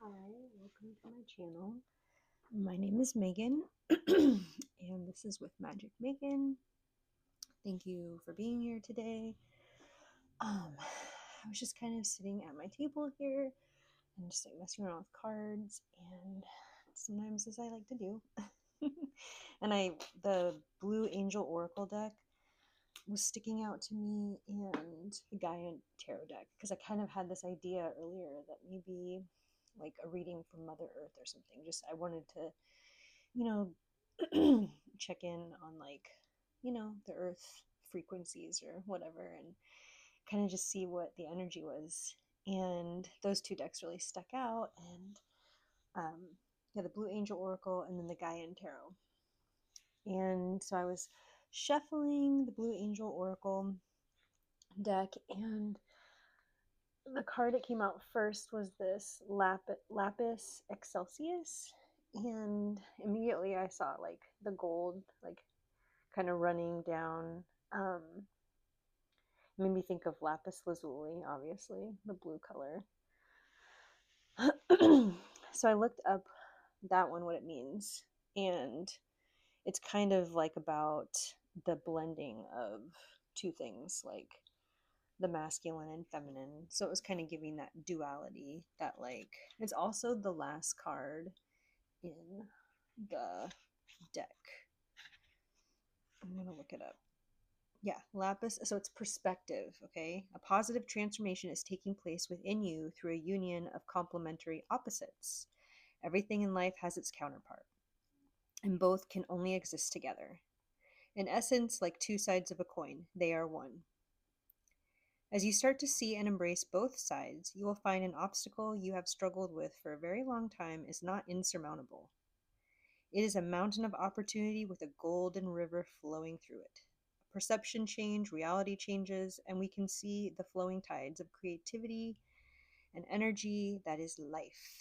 Hi, welcome to my channel. My name is Megan, and this is with Magic Megan. Thank you for being here today. I was just kind of sitting at my table here and just like messing around with cards, and sometimes as I like to do. And the Blue Angel Oracle deck was sticking out to me, and the Gian Tarot deck, because I kind of had this idea earlier that maybe like a reading from Mother Earth or something. Just I wanted to, check in on like, the Earth frequencies or whatever, and kind of just see what the energy was. And those two decks really stuck out, and yeah, the Blue Angel Oracle and then the Gian Tarot. And so I was shuffling the Blue Angel Oracle deck, and the card that came out first was this lapis excelsius, and immediately I saw like the gold like kind of running down. Made me think of lapis lazuli, obviously the blue color. So I looked up that one, what it means, and it's kind of like about the blending of two things, like the masculine and feminine. So it was kind of giving that duality, that like it's also the last card in the deck. I'm gonna look it up. Yeah, lapis. So it's perspective, okay? A positive transformation is taking place within you through a union of complementary opposites. Everything in life has its counterpart, and both can only exist together. In essence, like two sides of a coin, they are one. As you start to see and embrace both sides, you will find an obstacle you have struggled with for a very long time is not insurmountable. It is a mountain of opportunity with a golden river flowing through it. Perception change, reality changes, and we can see the flowing tides of creativity and energy that is life.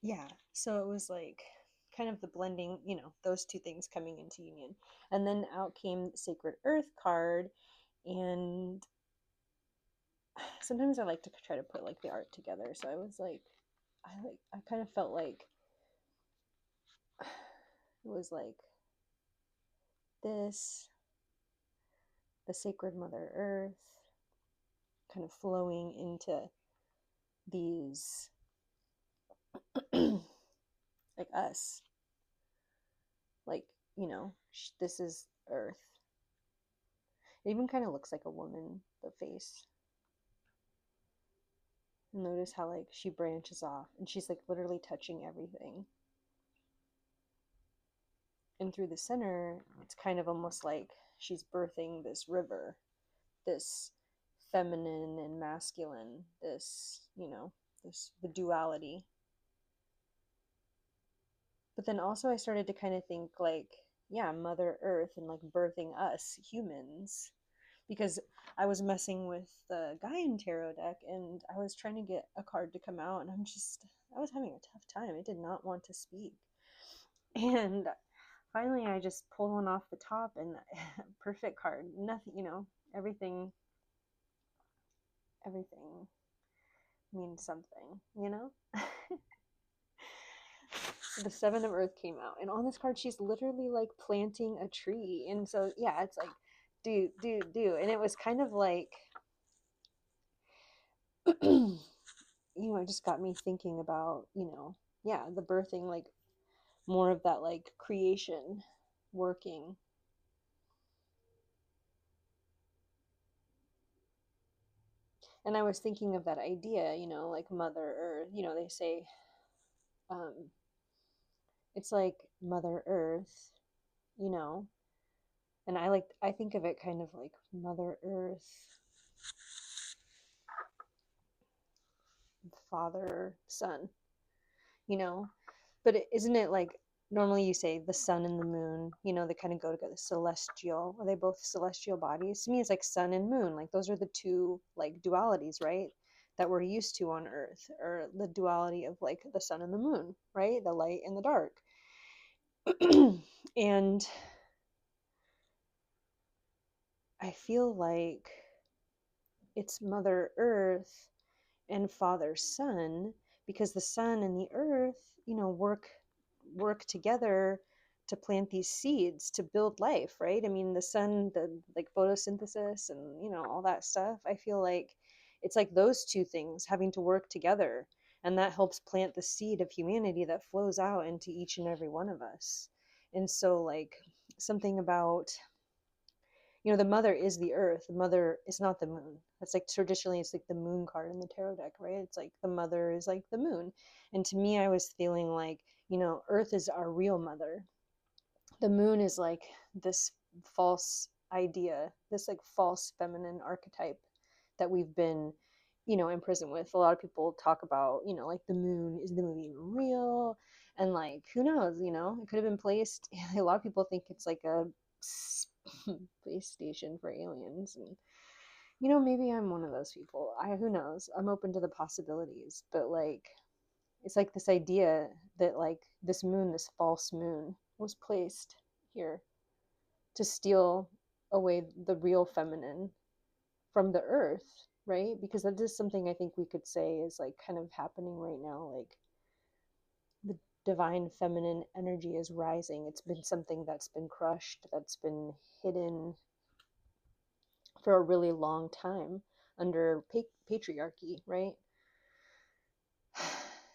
Yeah, so it was like kind of the blending, those two things coming into union. And then out came Sacred Earth card, and sometimes I like to try to put like the art together. So I was like, I kind of felt like it was like this, the sacred Mother Earth, kind of flowing into these, like us, like, this is Earth. It even kind of looks like a woman, the face. And notice how like she branches off and she's like literally touching everything. And through the center, it's kind of almost like she's birthing this river, this feminine and masculine, this, the duality. But then also I started to kind of think like, yeah, Mother Earth and like birthing us humans. Because I was messing with the Gian Tarot deck and I was trying to get a card to come out, and I was having a tough time. I did not want to speak. And finally I just pulled one off the top, and perfect card. Nothing, everything means something. The Seven of Earth came out, and on this card she's literally like planting a tree. And so yeah, it's like do, and it was kind of like it just got me thinking about, yeah, the birthing, like more of that like creation working. And I was thinking of that idea, like Mother Earth, they say um it's like Mother Earth, you know and I think of it kind of like Mother Earth, Father, Son, you know but isn't it like normally you say the sun and the moon, they kind of go together, celestial, are they both celestial bodies? To me it's like sun and moon, like those are the two like dualities, right, that we're used to on Earth, or the duality of like the sun and the moon, right, the light and the dark. And I feel like it's Mother Earth and Father Sun, because the sun and the earth, work together to plant these seeds to build life, right? I mean, the sun, the like photosynthesis and all that stuff. I feel like it's like those two things having to work together, and that helps plant the seed of humanity that flows out into each and every one of us. And so, like, something about, the mother is the earth. The mother is not the moon. It's like traditionally it's like the moon card in the tarot deck, right? It's like the mother is like the moon. And to me, I was feeling like, earth is our real mother. The moon is like this false idea, this like false feminine archetype that we've been, imprisoned with. A lot of people talk about, like the moon, is the moon even real? And like, who knows, it could have been placed. A lot of people think it's like a space station for aliens. And, maybe I'm one of those people. Who knows? I'm open to the possibilities. But like, it's like this idea that like this moon, this false moon, was placed here to steal away the real feminine from the earth, right? Because that is something I think we could say is like kind of happening right now. Like the divine feminine energy is rising. It's been something that's been crushed, that's been hidden for a really long time under patriarchy, right?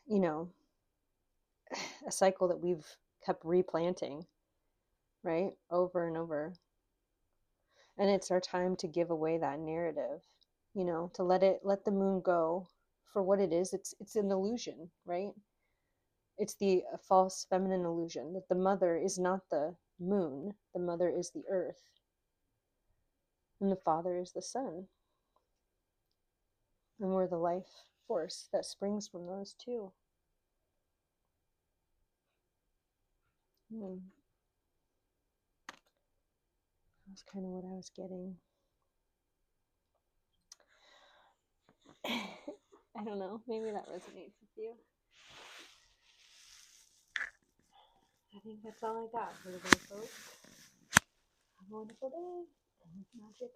You know, a cycle that we've kept replanting, right? Over and over. And it's our time to give away that narrative, to let the moon go for what it is. It's an illusion, right? It's the false feminine illusion that the mother is not the moon, the mother is the earth, and the father is the sun. And we're the life force that springs from those two. That's kind of what I was getting. I don't know. Maybe that resonates with you. I think that's all I got for today, folks. Have a wonderful day. And magic.